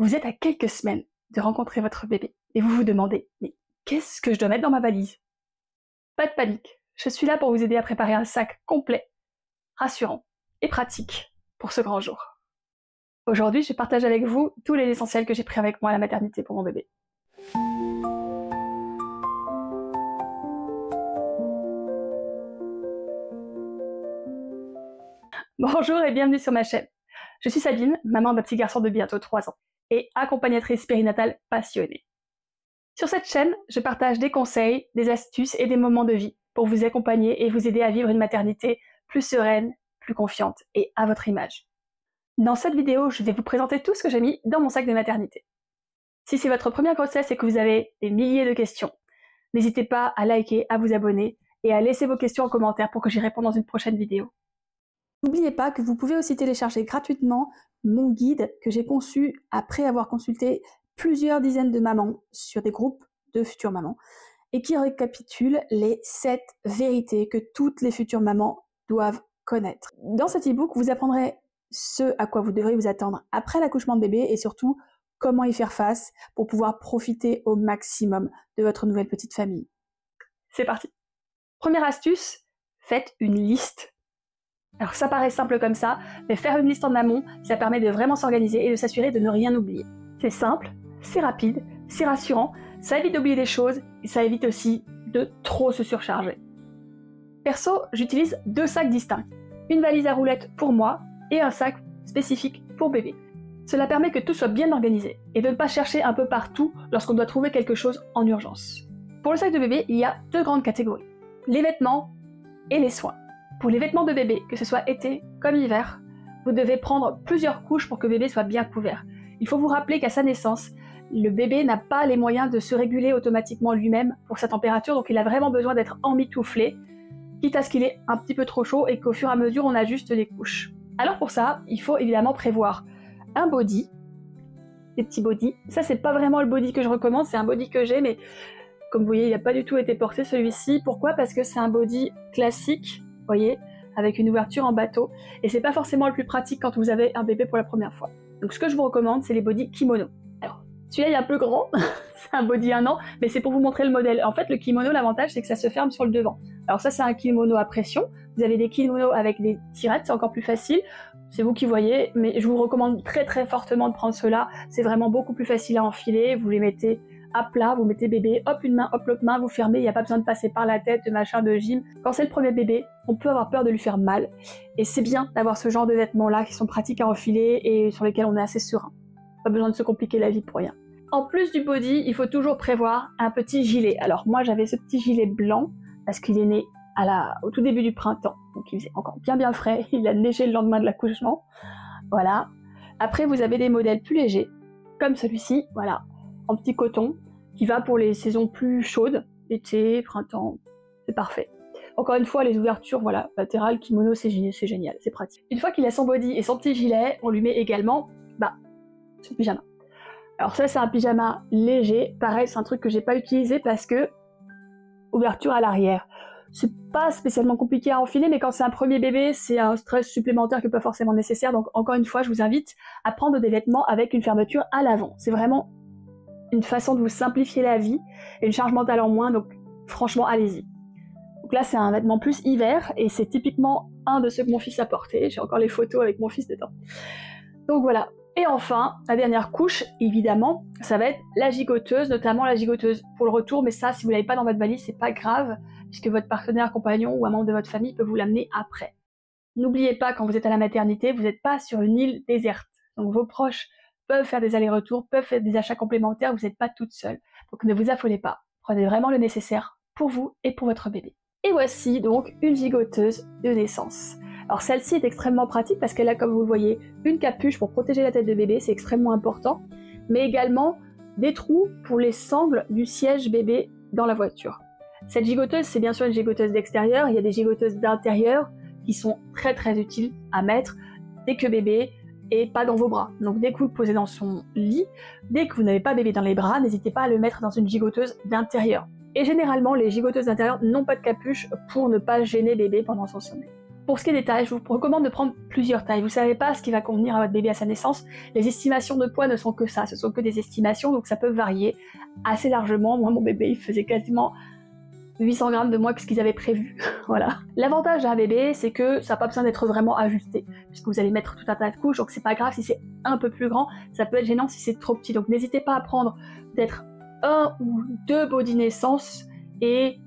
Vous êtes à quelques semaines de rencontrer votre bébé et vous vous demandez « Mais qu'est-ce que je dois mettre dans ma valise ?» Pas de panique, je suis là pour vous aider à préparer un sac complet, rassurant et pratique pour ce grand jour. Aujourd'hui, je partage avec vous tous les essentiels que j'ai pris avec moi à la maternité pour mon bébé. Bonjour et bienvenue sur ma chaîne. Je suis Sabine, maman d'un petit garçon de bientôt 3 ans et accompagnatrice périnatale passionnée. Sur cette chaîne, je partage des conseils, des astuces et des moments de vie pour vous accompagner et vous aider à vivre une maternité plus sereine, plus confiante et à votre image. Dans cette vidéo, je vais vous présenter tout ce que j'ai mis dans mon sac de maternité. Si c'est votre première grossesse et que vous avez des milliers de questions, n'hésitez pas à liker, à vous abonner et à laisser vos questions en commentaire pour que j'y réponde dans une prochaine vidéo. N'oubliez pas que vous pouvez aussi télécharger gratuitement mon guide que j'ai conçu après avoir consulté plusieurs dizaines de mamans sur des groupes de futures mamans et qui récapitule les 7 vérités que toutes les futures mamans doivent connaître. Dans cet e-book, vous apprendrez ce à quoi vous devrez vous attendre après l'accouchement de bébé et surtout comment y faire face pour pouvoir profiter au maximum de votre nouvelle petite famille. C'est parti! Première astuce, faites une liste. Alors ça paraît simple comme ça, mais faire une liste en amont, ça permet de vraiment s'organiser et de s'assurer de ne rien oublier. C'est simple, c'est rapide, c'est rassurant, ça évite d'oublier des choses et ça évite aussi de trop se surcharger. Perso, j'utilise 2 sacs distincts, une valise à roulettes pour moi et un sac spécifique pour bébé. Cela permet que tout soit bien organisé et de ne pas chercher un peu partout lorsqu'on doit trouver quelque chose en urgence. Pour le sac de bébé, il y a 2 grandes catégories, les vêtements et les soins. Pour les vêtements de bébé, que ce soit été comme hiver, vous devez prendre plusieurs couches pour que bébé soit bien couvert. Il faut vous rappeler qu'à sa naissance, le bébé n'a pas les moyens de se réguler automatiquement lui-même pour sa température, donc il a vraiment besoin d'être emmitouflé, quitte à ce qu'il est un petit peu trop chaud et qu'au fur et à mesure on ajuste les couches. Alors pour ça, il faut évidemment prévoir un body, des petits bodys. Ça c'est pas vraiment le body que je recommande, c'est un body que j'ai, mais comme vous voyez, il n'a pas du tout été porté celui-ci. Pourquoi ? Parce que c'est un body classique, vous voyez, avec une ouverture en bateau, et c'est pas forcément le plus pratique quand vous avez un bébé pour la première fois. Donc ce que je vous recommande, c'est les bodys kimono. Alors, celui-là il est un peu grand, c'est un body 1 an, mais c'est pour vous montrer le modèle. En fait, le kimono, l'avantage, c'est que ça se ferme sur le devant. Alors ça, c'est un kimono à pression. Vous avez des kimonos avec des tirettes, c'est encore plus facile. C'est vous qui voyez, mais je vous recommande très très fortement de prendre ceux-là. C'est vraiment beaucoup plus facile à enfiler. Vous les mettez à plat, vous mettez bébé, hop une main, hop l'autre main, vous fermez, il n'y a pas besoin de passer par la tête, de machin, de gym. Quand c'est le premier bébé, on peut avoir peur de lui faire mal, et c'est bien d'avoir ce genre de vêtements-là qui sont pratiques à enfiler et sur lesquels on est assez serein. Pas besoin de se compliquer la vie pour rien. En plus du body, il faut toujours prévoir un petit gilet. Alors moi j'avais ce petit gilet blanc, parce qu'il est né au tout début du printemps, donc il faisait encore bien frais, il a neigé le lendemain de l'accouchement, voilà. Après vous avez des modèles plus légers, comme celui-ci, voilà, en petit coton, qui va pour les saisons plus chaudes, été, printemps, c'est parfait. Encore une fois, les ouvertures, voilà, latérales, kimono, c'est génial, c'est pratique. Une fois qu'il a son body et son petit gilet, on lui met également, son pyjama. Alors ça, c'est un pyjama léger, pareil, c'est un truc que j'ai pas utilisé parce que, ouverture à l'arrière. C'est pas spécialement compliqué à enfiler, mais quand c'est un premier bébé, c'est un stress supplémentaire qui n'est pas forcément nécessaire, donc encore une fois, je vous invite à prendre des vêtements avec une fermeture à l'avant. C'est vraiment une façon de vous simplifier la vie et une charge mentale en moins, donc franchement allez-y. Donc là c'est un vêtement plus hiver et c'est typiquement un de ceux que mon fils a porté, j'ai encore les photos avec mon fils dedans. Donc voilà, et enfin la dernière couche évidemment ça va être la gigoteuse, notamment la gigoteuse pour le retour, mais ça si vous l'avez pas dans votre valise c'est pas grave puisque votre partenaire, compagnon ou un membre de votre famille peut vous l'amener après. N'oubliez pas quand vous êtes à la maternité, vous n'êtes pas sur une île déserte, donc vos proches peuvent faire des allers-retours, peuvent faire des achats complémentaires, vous n'êtes pas toute seule. Donc ne vous affolez pas, prenez vraiment le nécessaire pour vous et pour votre bébé. Et voici donc une gigoteuse de naissance. Alors celle-ci est extrêmement pratique parce qu'elle a, comme vous le voyez, une capuche pour protéger la tête de bébé, c'est extrêmement important, mais également des trous pour les sangles du siège bébé dans la voiture. Cette gigoteuse, c'est bien sûr une gigoteuse d'extérieur, il y a des gigoteuses d'intérieur qui sont très très utiles à mettre dès que bébé et pas dans vos bras. Donc dès que vous le posez dans son lit, dès que vous n'avez pas bébé dans les bras, n'hésitez pas à le mettre dans une gigoteuse d'intérieur. Et généralement, les gigoteuses d'intérieur n'ont pas de capuche pour ne pas gêner bébé pendant son sommeil. Pour ce qui est des tailles, je vous recommande de prendre plusieurs tailles. Vous ne savez pas ce qui va convenir à votre bébé à sa naissance. Les estimations de poids ne sont que ça, ce sont que des estimations, donc ça peut varier assez largement. Moi, mon bébé, il faisait quasiment 800 grammes de moins que ce qu'ils avaient prévu. Voilà. L'avantage d'un bébé, c'est que ça n'a pas besoin d'être vraiment ajusté, puisque vous allez mettre tout un tas de couches, donc c'est pas grave si c'est un peu plus grand, ça peut être gênant si c'est trop petit. Donc n'hésitez pas à prendre peut-être 1 ou 2 body naissance et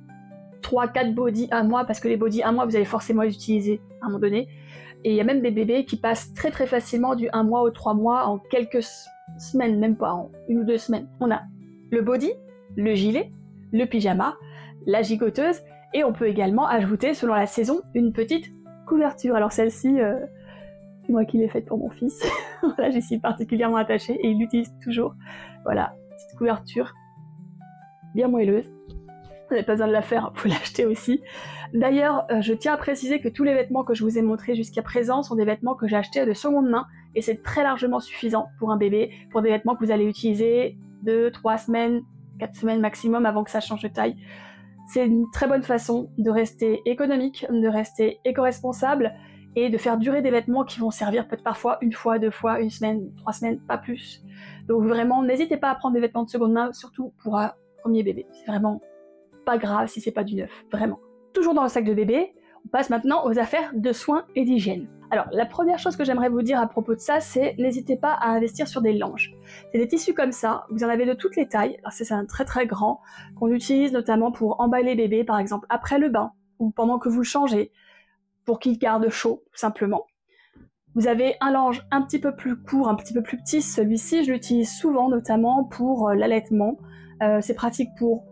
3-4 body 1 mois, parce que les body 1 mois, vous allez forcément les utiliser à un moment donné. Et il y a même des bébés qui passent très très facilement du 1 mois au 3 mois en quelques semaines, même pas en 1 ou 2 semaines. On a le body, le gilet, le pyjama, la gigoteuse, et on peut également ajouter, selon la saison, une petite couverture. Alors celle-ci, c'est moi qui l'ai faite pour mon fils. Voilà, j'y suis particulièrement attachée et il l'utilise toujours. Voilà, petite couverture bien moelleuse. Vous n'avez pas besoin de la faire, vous pouvez l'acheter aussi. D'ailleurs, je tiens à préciser que tous les vêtements que je vous ai montrés jusqu'à présent sont des vêtements que j'ai achetés de seconde main, et c'est très largement suffisant pour un bébé, pour des vêtements que vous allez utiliser 2, 3 semaines, 4 semaines maximum avant que ça change de taille. C'est une très bonne façon de rester économique, de rester éco-responsable, et de faire durer des vêtements qui vont servir peut-être parfois 1 fois, 2 fois, 1 semaine, 3 semaines, pas plus. Donc vraiment, n'hésitez pas à prendre des vêtements de seconde main, surtout pour un premier bébé. C'est vraiment pas grave si c'est pas du neuf, vraiment. Toujours dans le sac de bébé, on passe maintenant aux affaires de soins et d'hygiène. Alors, la première chose que j'aimerais vous dire à propos de ça, c'est n'hésitez pas à investir sur des langes. C'est des tissus comme ça, vous en avez de toutes les tailles, alors c'est un très très grand, qu'on utilise notamment pour emballer bébé, par exemple après le bain, ou pendant que vous le changez, pour qu'il garde chaud, tout simplement. Vous avez un lange un petit peu plus court, un petit peu plus petit, celui-ci je l'utilise souvent, notamment pour l'allaitement. C'est pratique pour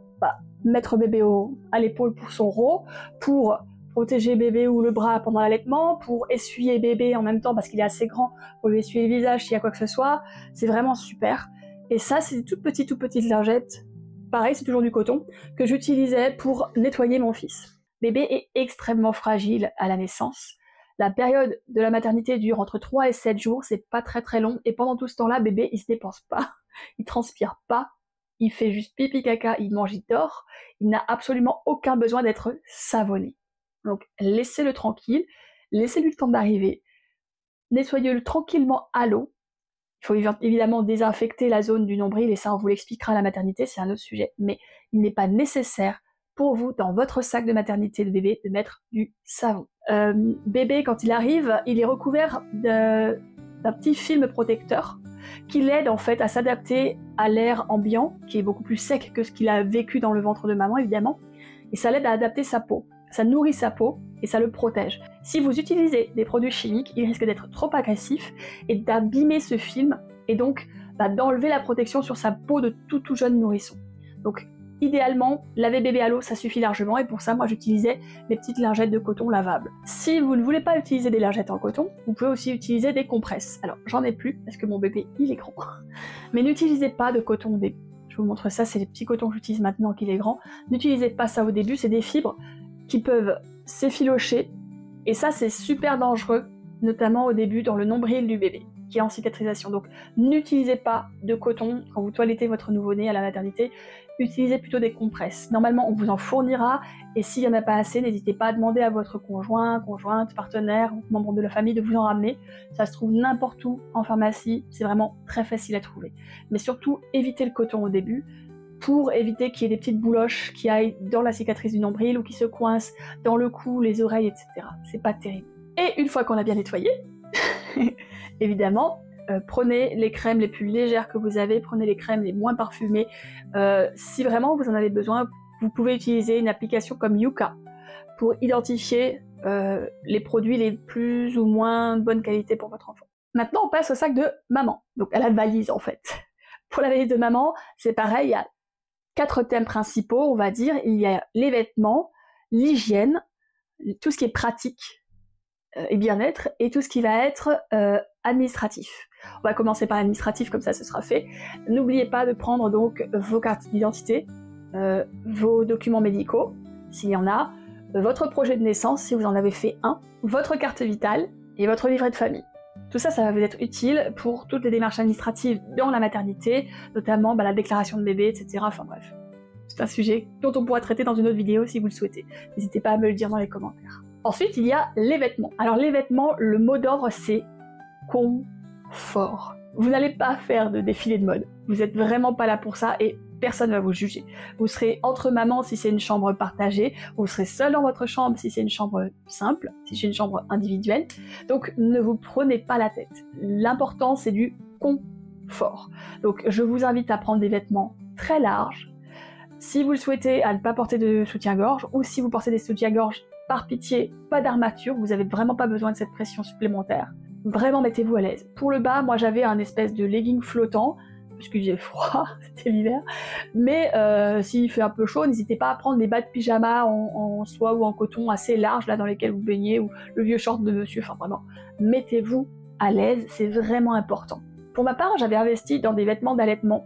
mettre bébé à l'épaule pour son rot, pour protéger bébé ou le bras pendant l'allaitement, pour essuyer bébé en même temps parce qu'il est assez grand, pour lui essuyer le visage s'il y a quoi que ce soit. C'est vraiment super. Et ça, c'est des toutes petites lingettes, pareil, c'est toujours du coton, que j'utilisais pour nettoyer mon fils. Bébé est extrêmement fragile à la naissance. La période de la maternité dure entre 3 et 7 jours, c'est pas très très long, et pendant tout ce temps-là, bébé, il se dépense pas, il transpire pas, il fait juste pipi caca, il mange, il dort, il n'a absolument aucun besoin d'être savonné. Donc laissez-le tranquille, laissez-lui le temps d'arriver, nettoyez-le tranquillement à l'eau. Il faut évidemment désinfecter la zone du nombril, et ça on vous l'expliquera à la maternité, c'est un autre sujet, mais il n'est pas nécessaire pour vous, dans votre sac de maternité de bébé, de mettre du savon. Bébé, quand il arrive, il est recouvert d'un petit film protecteur qui l'aide en fait à s'adapter à l'air ambiant, qui est beaucoup plus sec que ce qu'il a vécu dans le ventre de maman évidemment, et ça l'aide à adapter sa peau. Ça nourrit sa peau et ça le protège. Si vous utilisez des produits chimiques, il risque d'être trop agressif et d'abîmer ce film, et donc d'enlever la protection sur sa peau de tout jeune nourrisson. Donc idéalement, laver bébé à l'eau, ça suffit largement, et pour ça, moi j'utilisais mes petites lingettes de coton lavables. Si vous ne voulez pas utiliser des lingettes en coton, vous pouvez aussi utiliser des compresses. Alors, j'en ai plus, parce que mon bébé, il est grand. Mais n'utilisez pas de coton au début. Je vous montre ça, c'est les petits cotons que j'utilise maintenant qu'il est grand. N'utilisez pas ça au début, c'est des fibres qui peuvent s'effilocher, et ça, c'est super dangereux, notamment au début dans le nombril du bébé, qui est en cicatrisation. Donc, n'utilisez pas de coton quand vous toilettez votre nouveau-né à la maternité. Utilisez plutôt des compresses. Normalement, on vous en fournira, et s'il n'y en a pas assez, n'hésitez pas à demander à votre conjoint, conjointe, partenaire, ou membre de la famille de vous en ramener. Ça se trouve n'importe où en pharmacie, c'est vraiment très facile à trouver. Mais surtout, évitez le coton au début, pour éviter qu'il y ait des petites bouloches qui aillent dans la cicatrice du nombril, ou qui se coincent dans le cou, les oreilles, etc. C'est pas terrible. Et une fois qu'on l'a bien nettoyé, évidemment, prenez les crèmes les plus légères que vous avez, prenez les crèmes les moins parfumées. Si vraiment vous en avez besoin, vous pouvez utiliser une application comme Yuka pour identifier les produits les plus ou moins bonne qualité pour votre enfant. Maintenant, on passe au sac de maman, donc à la valise en fait. Pour la valise de maman, c'est pareil, il y a 4 thèmes principaux, on va dire. Il y a les vêtements, l'hygiène, tout ce qui est pratique et bien-être, et tout ce qui va être administratif. On va commencer par l'administratif, comme ça ce sera fait. N'oubliez pas de prendre donc vos cartes d'identité, vos documents médicaux, s'il y en a, votre projet de naissance, si vous en avez fait un, votre carte vitale et votre livret de famille. Tout ça, ça va vous être utile pour toutes les démarches administratives dans la maternité, notamment la déclaration de bébé, etc. Enfin bref, c'est un sujet dont on pourra traiter dans une autre vidéo si vous le souhaitez. N'hésitez pas à me le dire dans les commentaires. Ensuite, il y a les vêtements. Alors les vêtements, le mot d'ordre, c'est confort. Vous n'allez pas faire de défilé de mode. Vous n'êtes vraiment pas là pour ça et personne ne va vous juger. Vous serez entre mamans si c'est une chambre partagée, vous serez seul dans votre chambre si c'est une chambre simple, si c'est une chambre individuelle. Donc ne vous prenez pas la tête. L'important, c'est du confort. Donc je vous invite à prendre des vêtements très larges. Si vous le souhaitez, à ne pas porter de soutien-gorge, ou si vous portez des soutiens-gorge, par pitié, pas d'armature, vous n'avez vraiment pas besoin de cette pression supplémentaire. Vraiment, mettez-vous à l'aise. Pour le bas, moi j'avais un espèce de legging flottant, parce qu'il faisait froid, c'était l'hiver, mais s'il fait un peu chaud, n'hésitez pas à prendre des bas de pyjama en soie ou en coton assez larges, là dans lesquels vous baignez, ou le vieux short de monsieur, enfin vraiment, mettez-vous à l'aise, c'est vraiment important. Pour ma part, j'avais investi dans des vêtements d'allaitement,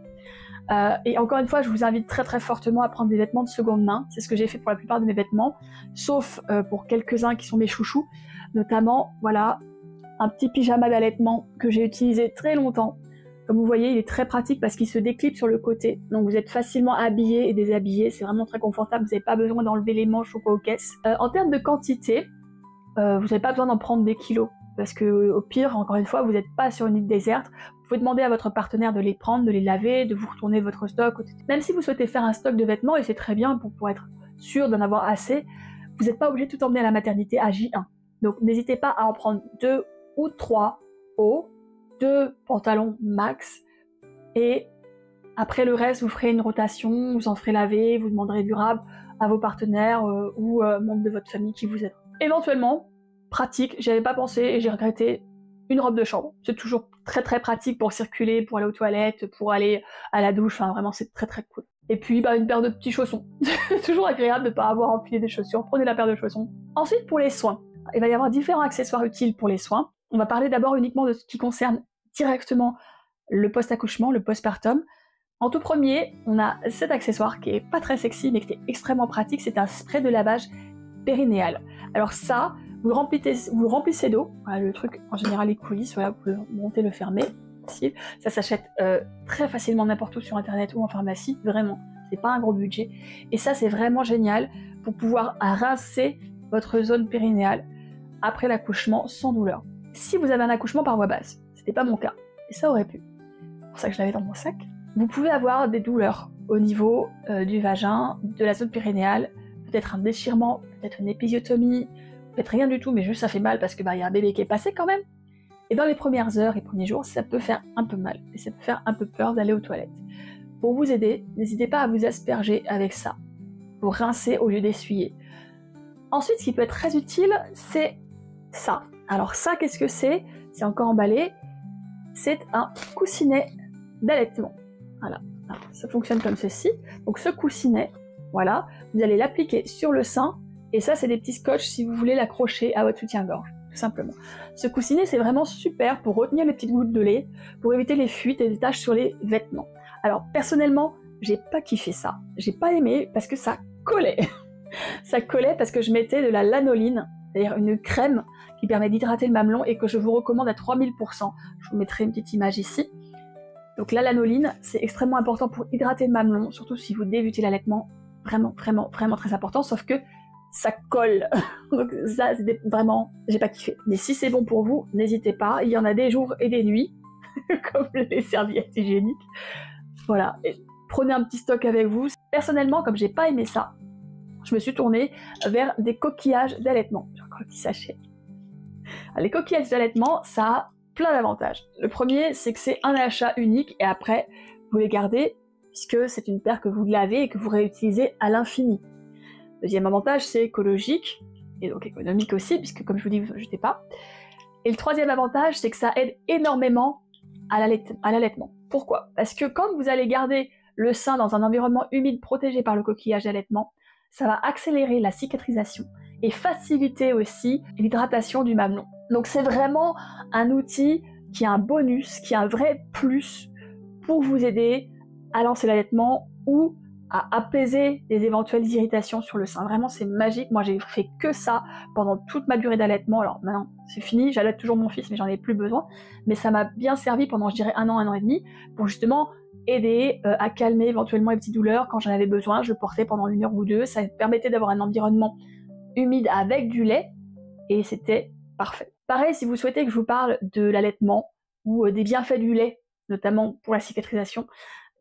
et encore une fois, je vous invite très très fortement à prendre des vêtements de seconde main, c'est ce que j'ai fait pour la plupart de mes vêtements, sauf pour quelques-uns qui sont mes chouchous, notamment, voilà, un petit pyjama d'allaitement que j'ai utilisé très longtemps. Comme vous voyez, il est très pratique parce qu'il se déclipe sur le côté, donc vous êtes facilement habillé et déshabillé, c'est vraiment très confortable, vous n'avez pas besoin d'enlever les manches ou quoi aux caisses. En termes de quantité, vous n'avez pas besoin d'en prendre des kilos, parce que au pire, encore une fois, vous n'êtes pas sur une île déserte, vous pouvez demander à votre partenaire de les prendre, de les laver, de vous retourner votre stock, etc. Même si vous souhaitez faire un stock de vêtements, et c'est très bien pour être sûr d'en avoir assez, vous n'êtes pas obligé de tout emmener à la maternité à J1. Donc n'hésitez pas à en prendre 2 ou 3 hauts, 2 pantalons max, et après le reste, vous ferez une rotation, vous en ferez laver, vous demanderez durable à vos partenaires ou membres de votre famille qui vous aident. Éventuellement, pratique, j'y avais pas pensé et j'ai regretté, une robe de chambre. C'est toujours très très pratique pour circuler, pour aller aux toilettes, pour aller à la douche, enfin vraiment c'est très très cool. Et puis une paire de petits chaussons. C'est toujours agréable de ne pas avoir enfilé des chaussures, prenez la paire de chaussons. Ensuite pour les soins, il va y avoir différents accessoires utiles pour les soins. On va parler d'abord uniquement de ce qui concerne directement le post-accouchement, le postpartum. En tout premier, on a cet accessoire qui est pas très sexy mais qui est extrêmement pratique, c'est un spray de lavage périnéal. Alors ça, vous le remplissez d'eau, voilà, le truc en général les coulisses, voilà, vous pouvez monter, le fermer, ça s'achète très facilement n'importe où sur internet ou en pharmacie, vraiment, c'est pas un gros budget, et ça c'est vraiment génial pour pouvoir rincer votre zone périnéale après l'accouchement sans douleur. Si vous avez un accouchement par voie basse, c'était pas mon cas, et ça aurait pu, c'est pour ça que je l'avais dans mon sac, vous pouvez avoir des douleurs au niveau du vagin, de la zone périnéale, peut-être un déchirement, peut-être une épisiotomie, peut-être rien du tout, mais juste ça fait mal parce que y a un bébé qui est passé quand même. Et dans les premières heures et premiers jours, ça peut faire un peu mal, et ça peut faire un peu peur d'aller aux toilettes. Pour vous aider, n'hésitez pas à vous asperger avec ça, pour rincer au lieu d'essuyer. Ensuite, ce qui peut être très utile, c'est ça. Alors ça, qu'est-ce que c'est? C'est encore emballé. C'est un coussinet d'allaitement. Voilà, alors, ça fonctionne comme ceci. Donc ce coussinet, voilà, vous allez l'appliquer sur le sein, et ça c'est des petits scotch si vous voulez l'accrocher à votre soutien-gorge, tout simplement. Ce coussinet c'est vraiment super pour retenir les petites gouttes de lait, pour éviter les fuites et les taches sur les vêtements. Alors personnellement, j'ai pas kiffé ça, j'ai pas aimé parce que ça collait. Ça collait parce que je mettais de la lanoline, c'est-à-dire une crème qui permet d'hydrater le mamelon et que je vous recommande à 3000%. Je vous mettrai une petite image ici. Donc la lanoline, c'est extrêmement important pour hydrater le mamelon, surtout si vous débutez l'allaitement, vraiment, vraiment, vraiment très important, sauf que ça colle. Donc ça, c'est vraiment, j'ai pas kiffé. Mais si c'est bon pour vous, n'hésitez pas, il y en a des jours et des nuits, comme les serviettes hygiéniques. Voilà, et prenez un petit stock avec vous. Personnellement, comme j'ai pas aimé ça, je me suis tournée vers des coquillages d'allaitement. J'ai encore le petit sachet. Alors, les coquillages d'allaitement, ça a plein d'avantages. Le premier, c'est que c'est un achat unique et après, vous les gardez puisque c'est une paire que vous lavez et que vous réutilisez à l'infini. Deuxième avantage, c'est écologique et donc économique aussi puisque comme je vous dis, vous ne jetez pas. Et le troisième avantage, c'est que ça aide énormément à l'allaitement. Pourquoi? Parce que quand vous allez garder le sein dans un environnement humide protégé par le coquillage d'allaitement, ça va accélérer la cicatrisation et faciliter aussi l'hydratation du mamelon. Donc c'est vraiment un outil qui est un bonus, qui est un vrai plus pour vous aider à lancer l'allaitement ou à apaiser les éventuelles irritations sur le sein. Vraiment c'est magique, moi j'ai fait que ça pendant toute ma durée d'allaitement. Alors maintenant c'est fini, j'allaite toujours mon fils mais j'en ai plus besoin, mais ça m'a bien servi pendant je dirais un an et demi pour justement aider à calmer éventuellement les petites douleurs quand j'en avais besoin. Je le portais pendant 1 heure ou 2, ça me permettait d'avoir un environnement humide avec du lait et c'était parfait. Pareil, si vous souhaitez que je vous parle de l'allaitement ou des bienfaits du lait, notamment pour la cicatrisation,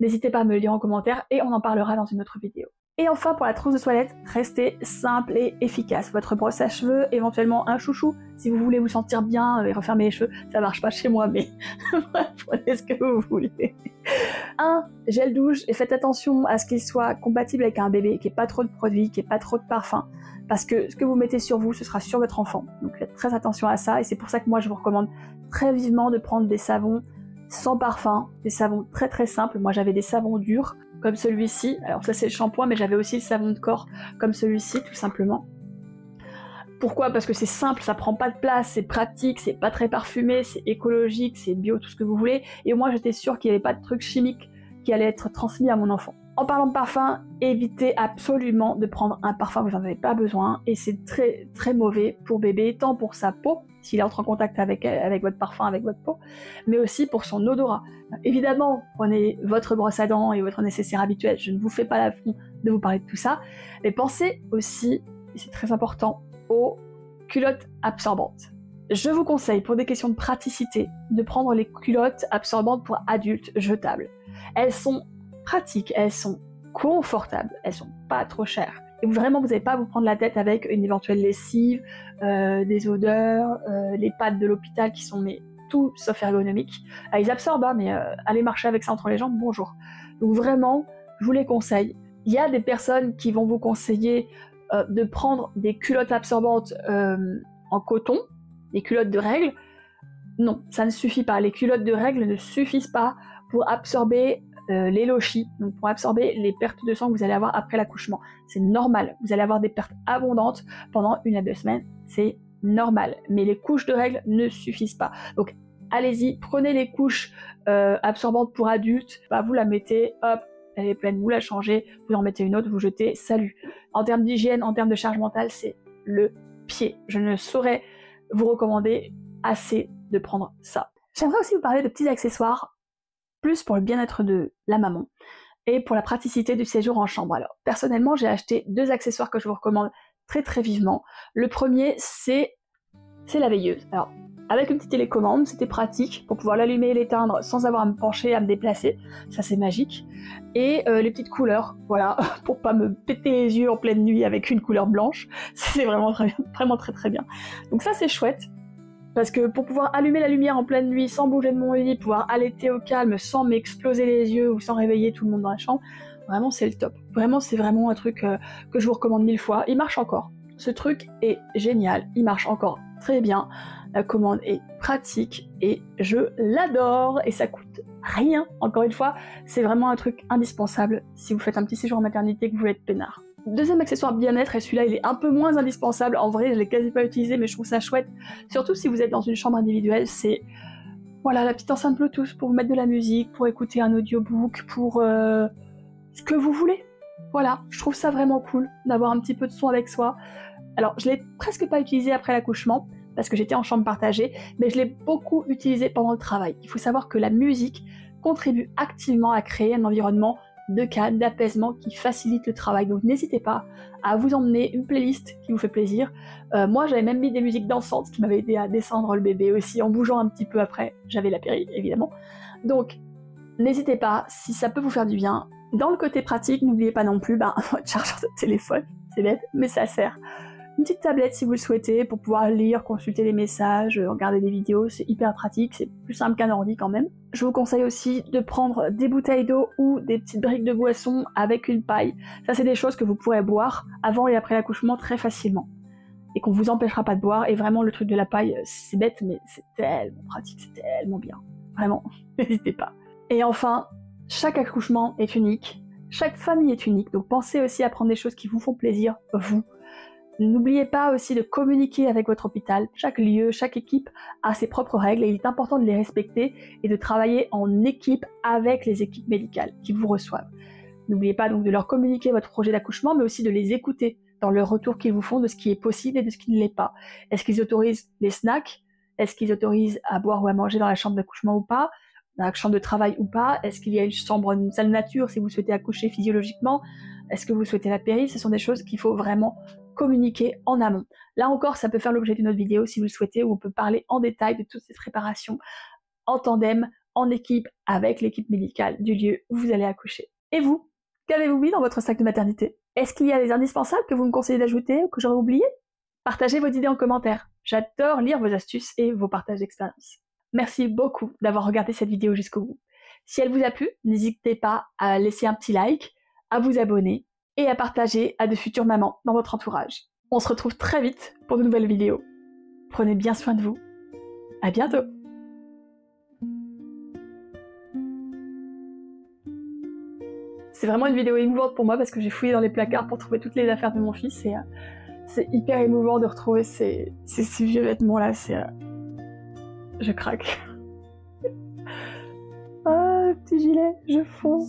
n'hésitez pas à me le dire en commentaire et on en parlera dans une autre vidéo. Et enfin, pour la trousse de toilette, restez simple et efficace. Votre brosse à cheveux, éventuellement un chouchou, si vous voulez vous sentir bien et refermer les cheveux. Ça marche pas chez moi, mais prenez ce que vous voulez. Un gel douche, et faites attention à ce qu'il soit compatible avec un bébé, qu'il n'y ait pas trop de produits, qu'il n'y ait pas trop de parfum, parce que ce que vous mettez sur vous, ce sera sur votre enfant. Donc faites très attention à ça, et c'est pour ça que moi je vous recommande très vivement de prendre des savons sans parfum, des savons très très simples. Moi j'avais des savons durs, comme celui-ci, alors ça c'est le shampoing, mais j'avais aussi le savon de corps, comme celui-ci, tout simplement. Pourquoi? Parce que c'est simple, ça prend pas de place, c'est pratique, c'est pas très parfumé, c'est écologique, c'est bio, tout ce que vous voulez, et au moins j'étais sûre qu'il n'y avait pas de trucs chimiques qui allaient être transmis à mon enfant. En parlant de parfum, évitez absolument de prendre un parfum, vous n'en avez pas besoin, et c'est très très mauvais pour bébé, tant pour sa peau, s'il entre en contact avec votre parfum, avec votre peau, mais aussi pour son odorat. Évidemment, prenez votre brosse à dents et votre nécessaire habituel, je ne vous fais pas l'affront de vous parler de tout ça, mais pensez aussi, et c'est très important, aux culottes absorbantes. Je vous conseille, pour des questions de praticité, de prendre les culottes absorbantes pour adultes jetables. Elles sont pratiques, elles sont confortables, elles sont pas trop chères. Et vraiment, vous n'avez pas à vous prendre la tête avec une éventuelle lessive, des odeurs, les pads de l'hôpital qui sont tout sauf ergonomiques. Ils absorbent, hein, mais aller marcher avec ça entre les jambes, bonjour. Donc vraiment, je vous les conseille. Il y a des personnes qui vont vous conseiller de prendre des culottes absorbantes en coton, des culottes de règles. Non, ça ne suffit pas. Les culottes de règles ne suffisent pas pour absorber les lochis, donc pour absorber les pertes de sang que vous allez avoir après l'accouchement. C'est normal, vous allez avoir des pertes abondantes pendant 1 à 2 semaines, c'est normal. Mais les couches de règles ne suffisent pas. Donc allez-y, prenez les couches absorbantes pour adultes, vous la mettez, hop, elle est pleine, vous la changez, vous en mettez une autre, vous jetez, salut. En termes d'hygiène, en termes de charge mentale, c'est le pied. Je ne saurais vous recommander assez de prendre ça. J'aimerais aussi vous parler de petits accessoires, plus pour le bien-être de la maman et pour la praticité du séjour en chambre. Alors, personnellement, j'ai acheté 2 accessoires que je vous recommande très très vivement. Le premier, c'est la veilleuse. Alors, avec une petite télécommande, c'était pratique pour pouvoir l'allumer et l'éteindre sans avoir à me pencher, à me déplacer. Ça, c'est magique. Et les petites couleurs, voilà, pour pas me péter les yeux en pleine nuit avec une couleur blanche. C'est vraiment très bien, vraiment très très bien. Donc ça, c'est chouette. Parce que pour pouvoir allumer la lumière en pleine nuit sans bouger de mon lit, pouvoir allaiter au calme sans m'exploser les yeux ou sans réveiller tout le monde dans la chambre, vraiment c'est le top. Vraiment, c'est vraiment un truc que je vous recommande 1000 fois. Il marche encore. Ce truc est génial. Il marche encore très bien. La commande est pratique et je l'adore. Et ça coûte rien. Encore une fois, c'est vraiment un truc indispensable si vous faites un petit séjour en maternité et que vous voulez être peinard. Deuxième accessoire bien-être, et celui-là il est un peu moins indispensable, en vrai je l'ai quasi pas utilisé mais je trouve ça chouette, surtout si vous êtes dans une chambre individuelle, c'est voilà, la petite enceinte Bluetooth pour vous mettre de la musique, pour écouter un audiobook, pour ce que vous voulez. Voilà, je trouve ça vraiment cool d'avoir un petit peu de son avec soi. Alors je l'ai presque pas utilisé après l'accouchement, parce que j'étais en chambre partagée, mais je l'ai beaucoup utilisé pendant le travail. Il faut savoir que la musique contribue activement à créer un environnement de calme, d'apaisement qui facilite le travail. Donc n'hésitez pas à vous emmener une playlist qui vous fait plaisir. Moi j'avais même mis des musiques dansantes qui m'avaient aidé à descendre le bébé aussi en bougeant un petit peu après. J'avais la péri évidemment. Donc n'hésitez pas, si ça peut vous faire du bien. Dans le côté pratique, n'oubliez pas non plus votre chargeur de téléphone, c'est bête, mais ça sert. Une petite tablette si vous le souhaitez pour pouvoir lire, consulter les messages, regarder des vidéos, c'est hyper pratique, c'est plus simple qu'un ordi quand même. Je vous conseille aussi de prendre des bouteilles d'eau ou des petites briques de boisson avec une paille. Ça c'est des choses que vous pourrez boire avant et après l'accouchement très facilement. Et qu'on vous empêchera pas de boire, et vraiment le truc de la paille, c'est bête mais c'est tellement pratique, c'est tellement bien. Vraiment, n'hésitez pas. Et enfin, chaque accouchement est unique, chaque famille est unique, donc pensez aussi à prendre des choses qui vous font plaisir, vous. N'oubliez pas aussi de communiquer avec votre hôpital. Chaque lieu, chaque équipe a ses propres règles et il est important de les respecter et de travailler en équipe avec les équipes médicales qui vous reçoivent. N'oubliez pas donc de leur communiquer votre projet d'accouchement, mais aussi de les écouter dans le retour qu'ils vous font de ce qui est possible et de ce qui ne l'est pas. Est-ce qu'ils autorisent les snacks? Est-ce qu'ils autorisent à boire ou à manger dans la chambre d'accouchement ou pas? Dans la chambre de travail ou pas? Est-ce qu'il y a une salle nature si vous souhaitez accoucher physiologiquement? Est-ce que vous souhaitez la péri? Ce sont des choses qu'il faut vraiment communiquer en amont. Là encore, ça peut faire l'objet d'une autre vidéo si vous le souhaitez, où on peut parler en détail de toutes ces préparations en tandem, en équipe, avec l'équipe médicale du lieu où vous allez accoucher. Et vous, qu'avez-vous mis dans votre sac de maternité? Est-ce qu'il y a des indispensables que vous me conseillez d'ajouter ou que j'aurais oublié? Partagez vos idées en commentaire. J'adore lire vos astuces et vos partages d'expérience. Merci beaucoup d'avoir regardé cette vidéo jusqu'au bout. Si elle vous a plu, n'hésitez pas à laisser un petit like, à vous abonner et à partager à de futures mamans dans votre entourage. On se retrouve très vite pour de nouvelles vidéos. Prenez bien soin de vous. À bientôt! C'est vraiment une vidéo émouvante pour moi parce que j'ai fouillé dans les placards pour trouver toutes les affaires de mon fils et c'est hyper émouvant de retrouver ces vieux vêtements-là. Je craque. Ah, le petit gilet, je fonds.